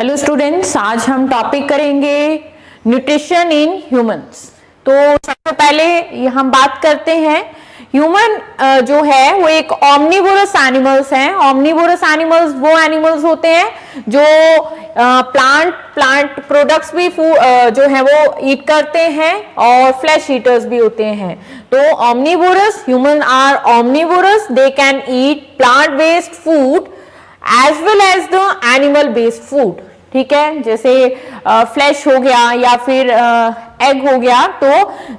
Hello students, आज हम topic करेंगे न्यूट्रिशन इन ह्यूमंस। तो सबसे पहले हम बात करते हैं ह्यूमन जो है वो एक ऑमनीवोरस एनिमल्स हैं। ऑमनीवोरस एनिमल्स वो एनिमल्स होते हैं जो प्लांट प्रोडक्ट्स भी जो है वो ईट करते हैं और फ्लैश ईटर्स भी होते हैं। तो omnivorous human are omnivorous, they can eat plant based food as well as the animal based food. ठीक है, जैसे फ्लैश हो गया या फिर एग हो गया। तो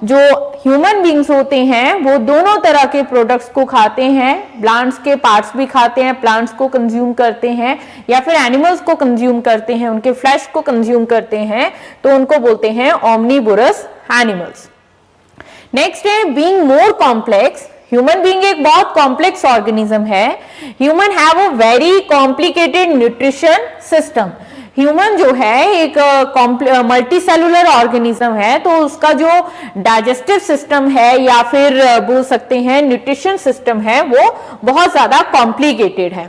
जो ह्यूमन बींग्स होते हैं वो दोनों तरह के प्रोडक्ट्स को खाते हैं, प्लांट्स के पार्ट्स भी खाते हैं, प्लांट्स को कंज्यूम करते हैं या फिर एनिमल्स को कंज्यूम करते हैं, उनके फ्लैश को कंज्यूम करते हैं, तो उनको बोलते हैं ऑमनीवोरस एनिमल्स। नेक्स्ट है being more complex. Human being एक बहुत कॉम्प्लेक्स ऑर्गेनिज्म है। Human have a very complicated nutrition system. Human जो है एक मल्टी सेलुलर ऑर्गेनिज्म है, तो उसका जो डाइजेस्टिव सिस्टम है या फिर बोल सकते हैं न्यूट्रिशन सिस्टम है वो बहुत ज्यादा कॉम्प्लिकेटेड है।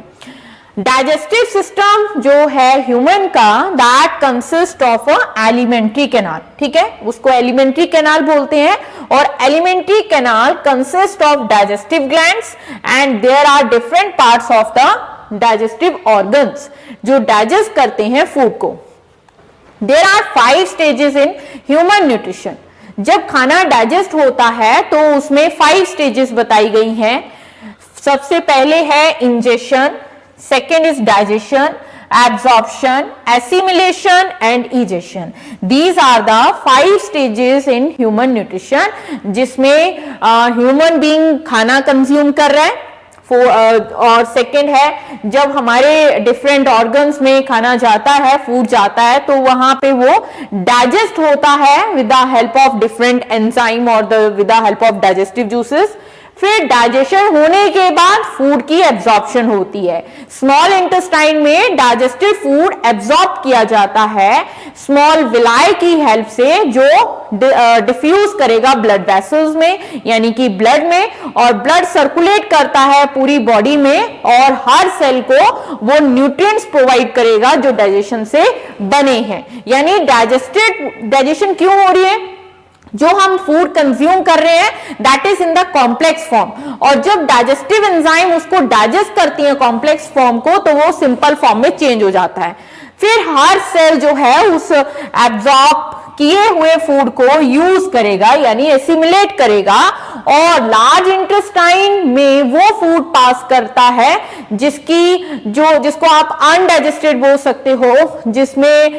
डाइजेस्टिव सिस्टम जो है ह्यूमन का, that consist of alimentary canal. ठीक है, उसको एलिमेंट्री कैनाल बोलते हैं। और alimentary canal consist of digestive glands and there are different parts of the digestive organs जो डाइजेस्ट करते हैं फूड को। There are 5 stages in human nutrition. जब खाना डाइजेस्ट होता है तो उसमें 5 स्टेजेस बताई गई हैं। सबसे पहले है ingestion, second is digestion, absorption, assimilation and egestion. These are the 5 stages in human nutrition जिसमें human being खाना consume कर रहा है। और सेकेंड है जब हमारे डिफरेंट ऑर्गन्स में खाना जाता है, फूड जाता है, तो वहां पे वो डाइजेस्ट होता है with the help of different enzyme और with the help of digestive juices. फिर डाइजेशन होने के बाद फूड की एब्जॉर्प्शन होती है। स्मॉल इंटेस्टाइन में डाइजेस्टेड फूड एब्जॉर्ब किया जाता है स्मॉल विलाई की हेल्प से, जो डिफ्यूज करेगा ब्लड वेसल्स में यानी कि ब्लड में, और ब्लड सर्कुलेट करता है पूरी बॉडी में और हर सेल को वो न्यूट्रिएंट्स प्रोवाइड करेगा जो डाइजेशन से बने हैं। यानी डाइजेशन क्यों हो रही है? जो हम फूड कंज्यूम कर रहे हैं that is in the complex form, और जब डाइजेस्टिव एंजाइम उसको डाइजेस्ट करती है कॉम्प्लेक्स फॉर्म को, तो वो सिंपल फॉर्म में चेंज हो जाता है। फिर हर सेल जो है उस एब्जॉर्ब किए हुए फूड को यूज करेगा यानी एसिमिलेट करेगा, और लार्ज इंटेस्टाइन में वो फूड पास करता है जिसको आप अनडाइजेस्टेड बोल सकते हो, जिसमें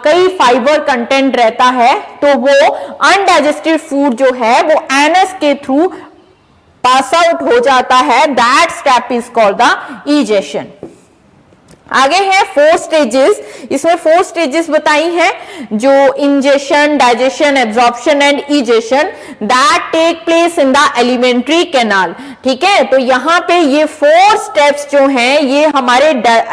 कई फाइबर कंटेंट रहता है। तो वो अनडाइजेस्टेड फूड जो है वो एनस के थ्रू पास आउट हो जाता है। That step is called the egestion. आगे है 4 स्टेजेस। इसमें 4 स्टेजेस बताई हैं जो ingestion, digestion, absorption and egestion, that take place in the alimentary canal. ठीक है, तो यहाँ पे ये 4 स्टेप्स जो हैं ये हमारे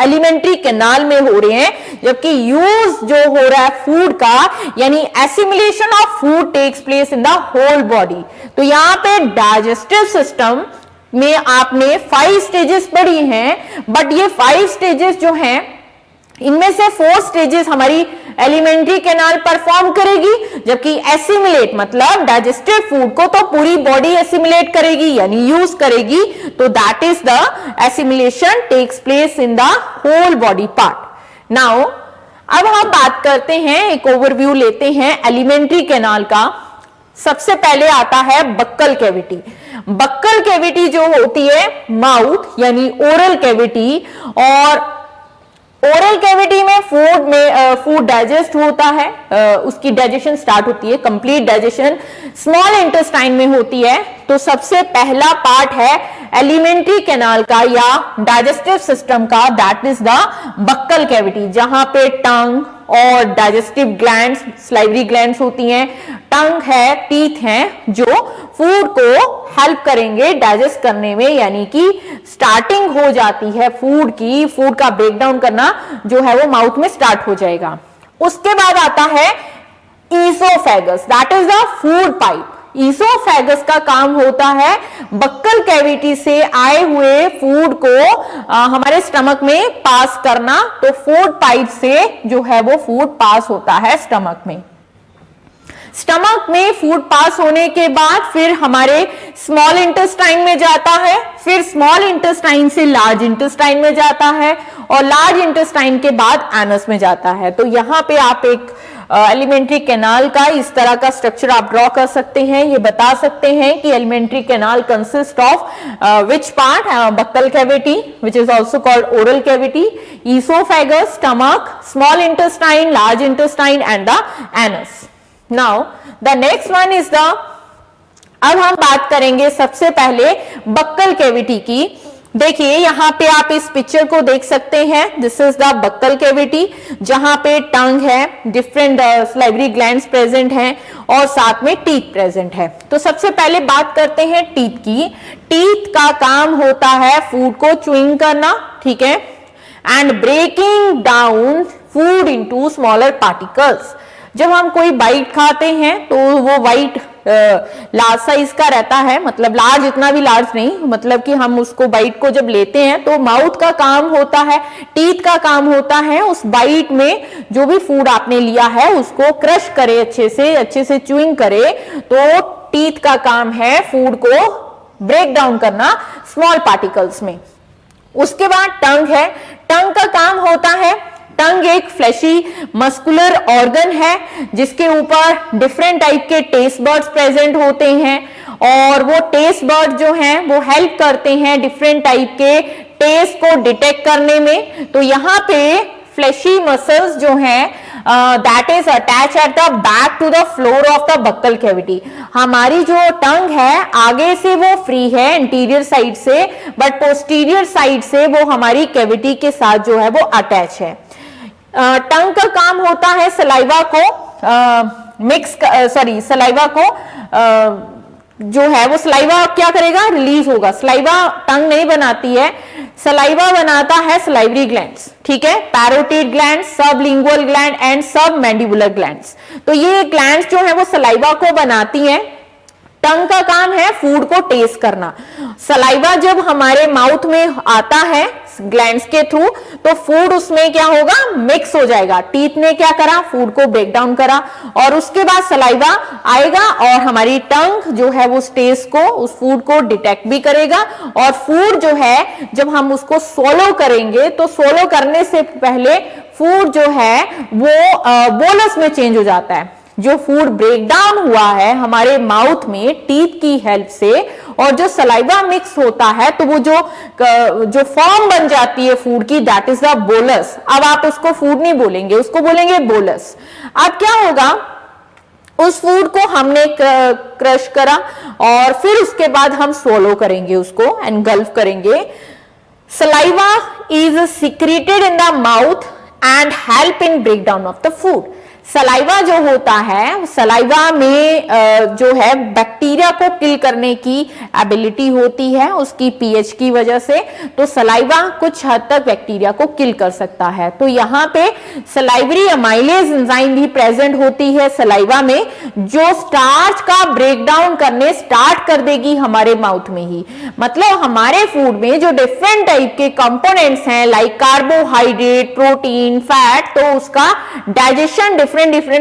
एलिमेंट्री कैनाल में हो रहे हैं, जबकि यूज जो हो रहा है फूड का यानी assimilation of food takes place in the whole body. तो यहाँ पे डाइजेस्टिव सिस्टम में आपने 5 स्टेजेस पढ़ी हैं, बट ये 5 स्टेजेस जो हैं इनमें से 4 स्टेजेस हमारी एलिमेंट्री कैनाल परफॉर्म करेगी, जबकि एसिमिलेट मतलब डाइजेस्टेड फूड को तो पूरी बॉडी एसिमिलेट करेगी यानी यूज करेगी। तो that is the assimilation takes place in the whole body part. Now अब हम बात करते हैं, एक ओवरव्यू लेते हैं एलिमेंट्री कैनाल का। सबसे पहले आता है बक्कल कैविटी। बक्कल कैविटी जो होती है माउथ यानी ओरल कैविटी, और ओरल कैविटी में फूड डाइजेस्ट होता है, उसकी डाइजेशन स्टार्ट होती है, कंप्लीट डाइजेशन स्मॉल इंटेस्टाइन में होती है। तो सबसे पहला पार्ट है एलिमेंट्री कैनाल का या डाइजेस्टिव सिस्टम का, that is the buccal cavity, जहां पे टंग और डाइजेस्टिव ग्लैंड्स, सलाइवरी ग्लैंड्स होती हैं, टंग है, टीथ हैं, जो फूड को हेल्प करेंगे डाइजेस्ट करने में, यानी कि स्टार्टिंग हो जाती है फूड की, फूड का ब्रेकडाउन करना जो है वो माउथ में स्टार्ट हो जाएगा। उसके बाद आता है oesophagus, that is the food pipe. Oesophagus का काम होता है बक्कल कैविटी से आए हुए फूड को हमारे स्टमक में पास करना। तो फूड पाइप से जो है वो फूड पास होता है स्टमक में। स्टमक में फूड पास होने के बाद फिर हमारे स्मॉल इंटेस्टाइन में जाता है, फिर स्मॉल इंटेस्टाइन से लार्ज इंटेस्टाइन में जाता है और लार्ज इंटेस्टाइन के बाद एनस में जाता है। तो यहाँ पे आप एक एलिमेंट्री कैनाल का इस तरह का स्ट्रक्चर आप ड्रॉ कर सकते हैं। ये बता सकते हैं कि elementary canal consist of which part, buccal cavity which is also called oral cavity, oesophagus, stomach, small intestine, large intestine and the anus. Now the next one is the, अब हम बात करेंगे सबसे पहले बक्कल कैविटी की। देखिए यहाँ पे आप इस पिक्चर को देख सकते हैं, this is the buccal cavity, जहां पे टंग है, डिफरेंट सलाइवरी ग्लैंड्स प्रेजेंट हैं और साथ में टीथ प्रेजेंट है। तो सबसे पहले बात करते हैं टीथ की। टीथ का काम होता है फूड को च्यूइंग करना, ठीक है, and breaking down food into smaller particles. जब हम कोई बाइट खाते हैं तो वो बाइट लार्ज साइज का रहता है, मतलब लार्ज, इतना भी लार्ज नहीं, मतलब कि हम उसको बाइट को जब लेते हैं तो माउथ का काम होता है, टीथ का काम होता है उस बाइट में जो भी फूड आपने लिया है उसको क्रश करे, अच्छे से च्यूइंग करे। तो टीथ का काम है फूड को ब्रेक डाउन करना स्मॉल पार्टिकल्स में। उसके बाद टंग है, टंग का काम होता है, टंग एक फ्लैशी मस्कुलर ऑर्गन है जिसके ऊपर डिफरेंट टाइप के टेस्ट बर्ड्स प्रेजेंट होते हैं और वो टेस्ट बर्ड जो हैं वो हेल्प करते हैं डिफरेंट टाइप के टेस्ट को डिटेक्ट करने में। तो यहाँ पे फ्लैशी मसल्स जो हैं that is attach at the back to the floor of the buccal cavity. हमारी जो टंग है आगे से वो फ्री है एंटीरियर साइड से, बट पोस्टीरियर साइड से वो हमारी कैविटी के साथ जो है वो अटैच है। टंग का काम होता है सलाइवा को सलाइवा को जो है वो सलाइवा क्या करेगा, रिलीज होगा। सलाइवा टंग नहीं बनाती है, सलाइवा बनाता है सलाइवरी ग्लैंड्स, ठीक है, parotid gland, sublingual gland and सब मैंडिबुलर ग्लैंड्स। तो ये ग्लैंड्स जो है वो सलाइवा को बनाती हैं। टंग का काम है फूड को टेस्ट करना। सलाइवा जब हमारे माउथ में आता है ग्लैंड्स के थ्रू तो फूड उसमें क्या होगा, मिक्स हो जाएगा। टीथ ने क्या करा, फूड को ब्रेक डाउन करा और उसके बाद सलाइवा आएगा और हमारी टंग जो है वो टेस्ट को, उस फूड को डिटेक्ट भी करेगा और फूड जो है जब हम उसको सोलो करेंगे तो सोलो करने से पहले फूड जो है वो बोलस में चेंज हो जाता है। जो फूड ब्रेक डाउन हुआ है हमारे माउथ में टीथ की हेल्प से और जो सलाइवा मिक्स होता है तो वो जो फॉर्म बन जाती है फूड की, दैट इज द बोलस। अब आप उसको फूड नहीं बोलेंगे, उसको बोलेंगे बोलस। अब क्या होगा, उस फूड को हमने क्रश करा और फिर उसके बाद हम सोलो करेंगे उसको, एनगल्फ करेंगे। Saliva is secreted in the mouth and help in break down of the food. Saliva जो होता है, सलाइवा में जो है बैक्टीरिया को किल करने की एबिलिटी होती है उसकी पीएच की वजह से। तो सलाइवा कुछ हद तक बैक्टीरिया को किल कर सकता है। तो यहाँ पे सलाइवरी अमाइलेज एंजाइम भी प्रेजेंट होती है सलाइवा में, जो स्टार्च का ब्रेक डाउन करने स्टार्ट कर देगी हमारे माउथ में ही। मतलब हमारे फूड में जो डिफरेंट टाइप के कंपोनेंट्स हैं लाइक कार्बोहाइड्रेट, प्रोटीन, फैट, तो उसका डाइजेशन डिफरेंट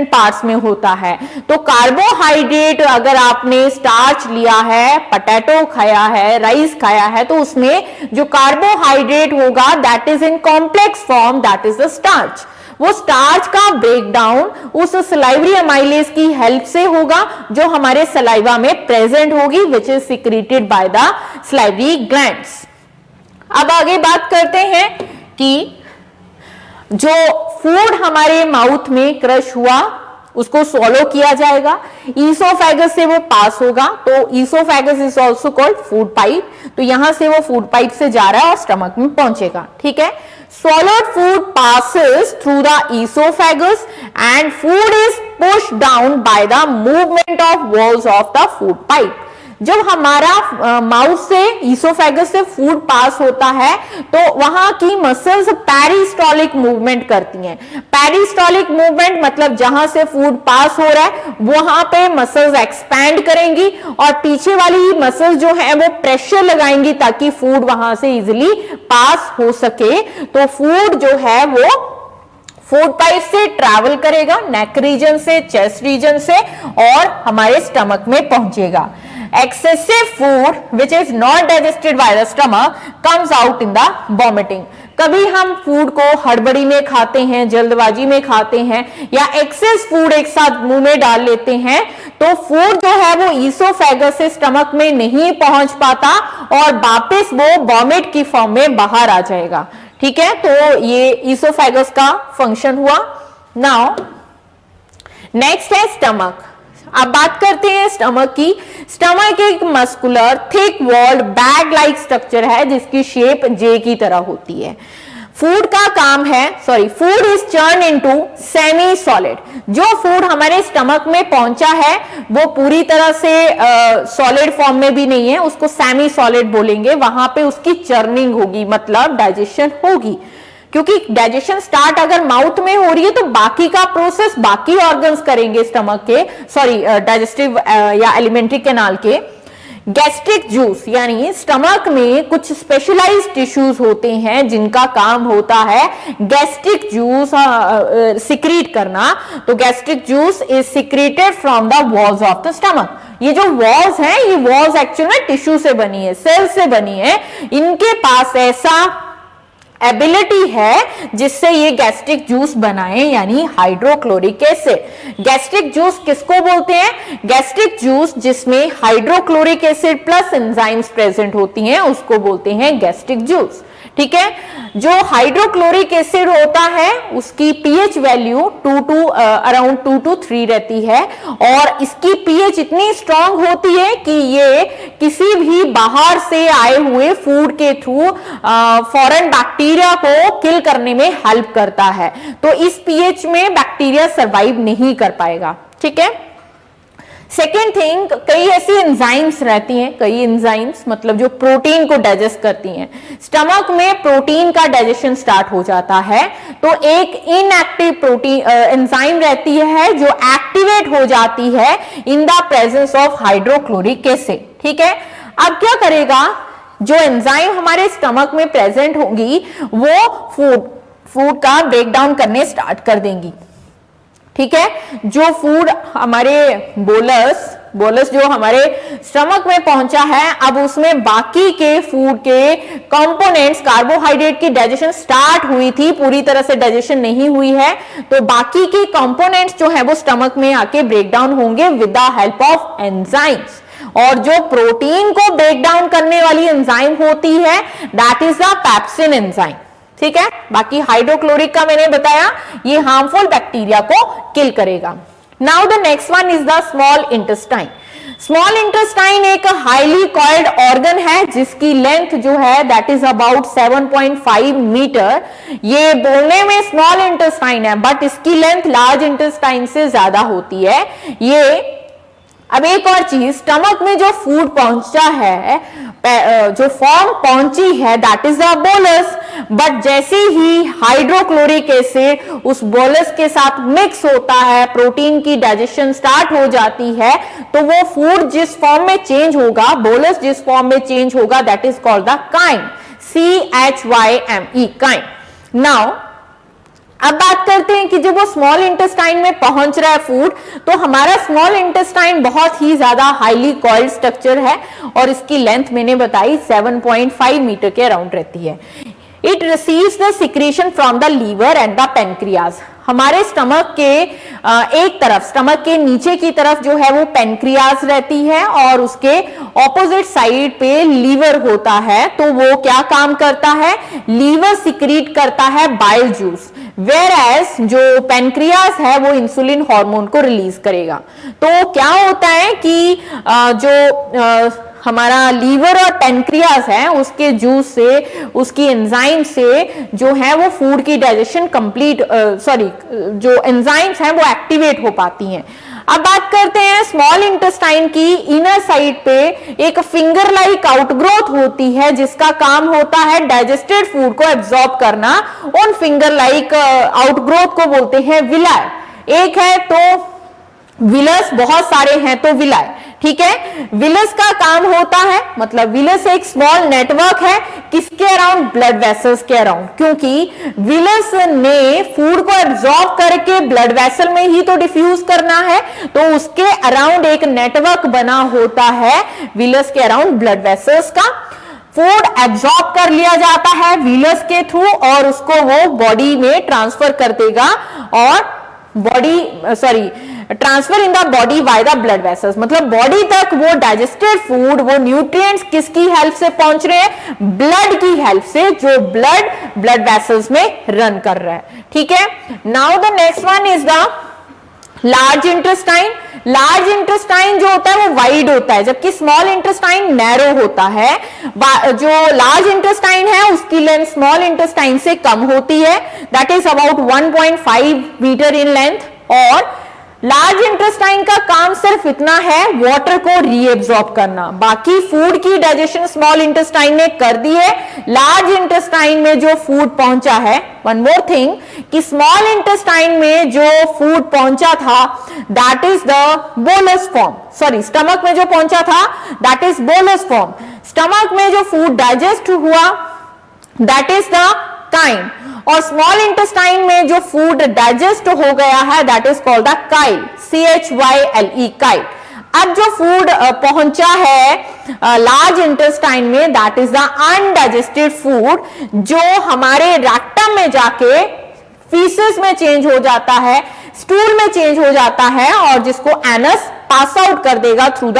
पार्ट्स में होता है। तो कार्बोहाइड्रेट अगर आपने स्टार्च लिया है, पोटैटो खाया है, राइस खाया है, तो उसमें जो कार्बोहाइड्रेट होगा that is in complex form, that is the starch. वो स्टार्च का ब्रेक डाउन उस सलाइवरी अमाइलेज की हेल्प से होगा जो हमारे सलाइवा में प्रेजेंट होगी, which is secreted by the salivary glands. अब आगे बात करते हैं कि जो फूड हमारे माउथ में क्रश हुआ उसको सोलो किया जाएगा, ईसोफेगस से वो पास होगा। तो oesophagus is also called food pipe. तो यहां से वो फूड पाइप से जा रहा है और स्टमक में पहुंचेगा, ठीक है। swallowed food passes through the esophagus and food is pushed down by the movement of walls of the food pipe. जब हमारा माउथ से ईसोफेगस से फूड पास होता है तो वहां की मसल्स पेरिस्टॉलिक मूवमेंट करती हैं। पेरिस्टॉलिक मूवमेंट मतलब जहां से फूड पास हो रहा है वहां पे मसल्स एक्सपैंड करेंगी और पीछे वाली मसल्स जो है वो प्रेशर लगाएंगी ताकि फूड वहां से इजिली पास हो सके। तो फूड जो है वो फूड पाइप से ट्रैवल करेगा, नेक रीजन से, चेस्ट रीजन से और हमारे स्टमक में पहुंचेगा। Excessive food which is not digested by the stomach comes out in the vomiting। कभी हम फूड को हड़बड़ी में खाते हैं, जल्दबाजी में खाते हैं या एक्सेस फूड एक साथ मुंह में डाल लेते हैं तो फूड जो है वो ईसोफेगस से स्टमक में नहीं पहुंच पाता और वापस वो वॉमिट की फॉर्म में बाहर आ जाएगा। ठीक है, तो ये ईसोफेगस का फंक्शन हुआ। नाउ नेक्स्ट है स्टमक। अब बात करते हैं स्टमक की। स्टमक एक muscular thick walled bag like structure है जिसकी शेप जे की तरह होती है। फूड का काम है, food is turn into semi solid. जो फूड हमारे स्टमक में पहुंचा है वो पूरी तरह से सॉलिड फॉर्म में भी नहीं है, उसको सेमी सॉलिड बोलेंगे। वहां पे उसकी चर्निंग होगी, मतलब डाइजेशन होगी, क्योंकि डाइजेशन स्टार्ट अगर माउथ में हो रही है तो बाकी का प्रोसेस बाकी ऑर्गन्स करेंगे स्टमक के, डाइजेस्टिव या एलिमेंट्री कैनाल के। गैस्ट्रिक जूस यानी स्टमक में कुछ स्पेशलाइज्ड टिश्यूज होते हैं जिनका काम होता है गैस्ट्रिक जूस सिक्रीट करना। तो gastric juice is secreted from the walls of the stomach. ये जो वॉल्स हैं ये वॉल्स एक्चुअली में टिश्यू से बनी है, सेल से बनी है। इनके पास ऐसा एबिलिटी है जिससे ये गैस्ट्रिक जूस बनाए, यानी हाइड्रोक्लोरिक एसिड। गैस्ट्रिक जूस किसको बोलते हैं? गैस्ट्रिक जूस जिसमें hydrochloric acid plus enzymes present होती हैं उसको बोलते हैं गैस्ट्रिक जूस। ठीक है, जो हाइड्रोक्लोरिक एसिड होता है उसकी पीएच वैल्यू अराउंड 2 to 3 रहती है और इसकी पीएच इतनी स्ट्रांग होती है कि ये किसी भी बाहर से आए हुए फूड के थ्रू फॉरेन बैक्टीरिया को किल करने में हेल्प करता है। तो इस पीएच में बैक्टीरिया सरवाइव नहीं कर पाएगा। ठीक है, सेकेंड थिंग, कई ऐसी एंजाइम्स रहती हैं, कई एंजाइम्स मतलब जो प्रोटीन को डाइजेस्ट करती हैं। स्टमक में प्रोटीन का डाइजेशन स्टार्ट हो जाता है तो एक इनएक्टिव प्रोटीन एंजाइम रहती है जो एक्टिवेट हो जाती है in the presence of hydrochloric acid. ठीक है, अब क्या करेगा, जो एंजाइम हमारे स्टमक में प्रेजेंट होगी वो फूड का ब्रेक डाउन करने स्टार्ट कर देंगी। ठीक है, जो फूड हमारे बोलस जो हमारे स्टमक में पहुंचा है अब उसमें बाकी के फूड के कंपोनेंट्स, कार्बोहाइड्रेट की डाइजेशन स्टार्ट हुई थी, पूरी तरह से डाइजेशन नहीं हुई है, तो बाकी के कंपोनेंट्स जो है वो स्टमक में आके ब्रेक डाउन होंगे with the help of enzymes. और जो प्रोटीन को ब्रेक डाउन करने वाली एंजाइम होती है that is the pepsin enzyme. ठीक है, बाकी हाइड्रोक्लोरिक का मैंने बताया ये हार्मफुल बैक्टीरिया को किल करेगा। Now the next one is the small intestine. Small intestine एक हाईली कॉइल्ड ऑर्गन है जिसकी लेंथ जो है दैट इज अबाउट 7.5 मीटर। ये बोलने में स्मॉल इंटेस्टाइन है बट इसकी लेंथ लार्ज इंटेस्टाइन से ज्यादा होती है। ये अब एक और चीज, स्टमक में जो फूड पहुंचा है, जो फॉर्म पहुंची है that is the bolus, but जैसे ही हाइड्रोक्लोरिक एसिड उस बोलस के साथ मिक्स होता है, प्रोटीन की डाइजेशन स्टार्ट हो जाती है, तो वो फूड जिस फॉर्म में चेंज होगा, बोलस जिस फॉर्म में चेंज होगा that is called the chyme, CHYME, chyme. Now अब बात करते हैं कि जब वो स्मॉल इंटेस्टाइन में पहुंच रहा है फूड, तो हमारा स्मॉल इंटेस्टाइन बहुत ही ज्यादा हाईली कॉइल्ड स्ट्रक्चर है और इसकी लेंथ मैंने बताई 7.5 मीटर के अराउंड रहती है। It receives the secretion from the liver and the pancreas. हमारे स्टमक के एक तरफ, स्टमक के नीचे की तरफ जो है वो पेनक्रियाज रहती है और उसके ऑपोजिट साइड पे लीवर होता है। तो वो क्या काम करता है, लीवर सिक्रीट करता है बाइल जूस, वेयर एज जो पेनक्रियाज है वो इंसुलिन हार्मोन को रिलीज करेगा। तो क्या होता है कि जो हमारा लीवर और पेनक्रियास है उसके जूस से, उसकी एंजाइम से जो है वो फूड की डाइजेशन कंप्लीट, जो एंजाइम्स हैं वो एक्टिवेट हो पाती हैं। अब बात करते हैं स्मॉल इंटेस्टाइन की। इनर साइड पे एक फिंगर लाइक आउटग्रोथ होती है जिसका काम होता है डाइजेस्टेड फूड को एब्जॉर्ब करना। उन फिंगर लाइक आउटग्रोथ को बोलते हैं विलाय। एक है तो विलस, बहुत सारे हैं तो विलाय, ठीक है। विलस का काम होता है, मतलब विलस एक स्मॉल नेटवर्क है किसके अराउंड, ब्लड वेसल्स के अराउंड, क्योंकि विलस ने फूड को एब्जॉर्ब करके ब्लड वेसल में ही तो डिफ्यूज करना है, तो उसके अराउंड एक नेटवर्क बना होता है विलस के अराउंड ब्लड वेसल्स का। फूड एब्जॉर्ब कर लिया जाता है विलस के थ्रू और उसको वो बॉडी में ट्रांसफर कर देगा, और transfer in the body by the blood vessels, मतलब बॉडी तक वो डाइजेस्टेड फूड, वो न्यूट्रिएंट्स किसकी हेल्प से पहुंच रहे हैं, ब्लड की हेल्प से, जो ब्लड वेसल्स में रन कर रहा है, ठीक है। Now the next one is the large intestine. Large intestine जो होता है वो वाइड होता है, जबकि स्मॉल इंटेस्टाइन नैरो होता है। जो लार्ज इंटेस्टाइन है उसकी लेंथ स्मॉल इंटेस्टाइन से कम होती है, that is about 1.5 metre in length. और लार्ज इंटेस्टाइन का काम सिर्फ इतना है वाटर को रीएब्सॉर्ब करना, बाकी फूड की डाइजेशन स्मॉल इंटेस्टाइन ने कर दी है। लार्ज इंटेस्टाइन में जो फूड पहुंचा है, वन मोर थिंग, कि स्मॉल इंटेस्टाइन में जो फूड पहुंचा था that is the bolus form, sorry stomach में जो पहुंचा था that is bolus form. Stomach में जो फूड डाइजेस्ट हुआ दैट इज द काइम, और स्मॉल इंटेस्टाइन में जो फूड डाइजेस्ट हो गया है that is called the Kyle, CHYLE, Kyle. अब जो फूड पहुंचा है लार्ज इंटेस्टाइन में that is the undigested food, जो हमारे रेक्टम में जाके फीसेस में चेंज हो जाता है, स्टूल में चेंज हो जाता है, और जिसको एनस पास आउट कर देगा थ्रू द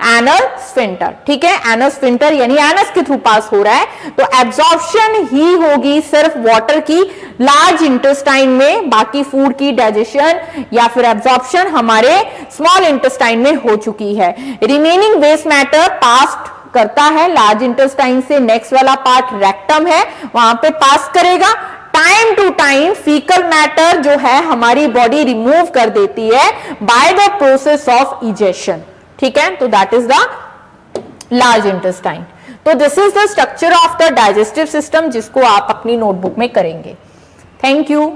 एनल स्फिंक्टर, ठीक है। एनल स्फिंक्टर यानी एनस के थ्रू पास हो रहा है, तो एब्जॉर्प्शन ही होगी सिर्फ वाटर की लार्ज इंटेस्टाइन में, बाकी फूड की डाइजेशन या फिर एब्जॉर्प्शन हमारे स्मॉल इंटेस्टाइन में हो चुकी है। रिमेनिंग वेस्ट मैटर पास करता है लार्ज इंटेस्टाइन से, नेक्स्ट वाला पार्ट रेक्टम है, वहां पे पास करेगा। Time to time fecal matter जो है हमारी बॉडी रिमूव कर देती है by the process of egestion, ठीक है। तो that is the large intestine. तो this is the structure of the digestive system, जिसको आप अपनी नोटबुक में करेंगे। Thank you.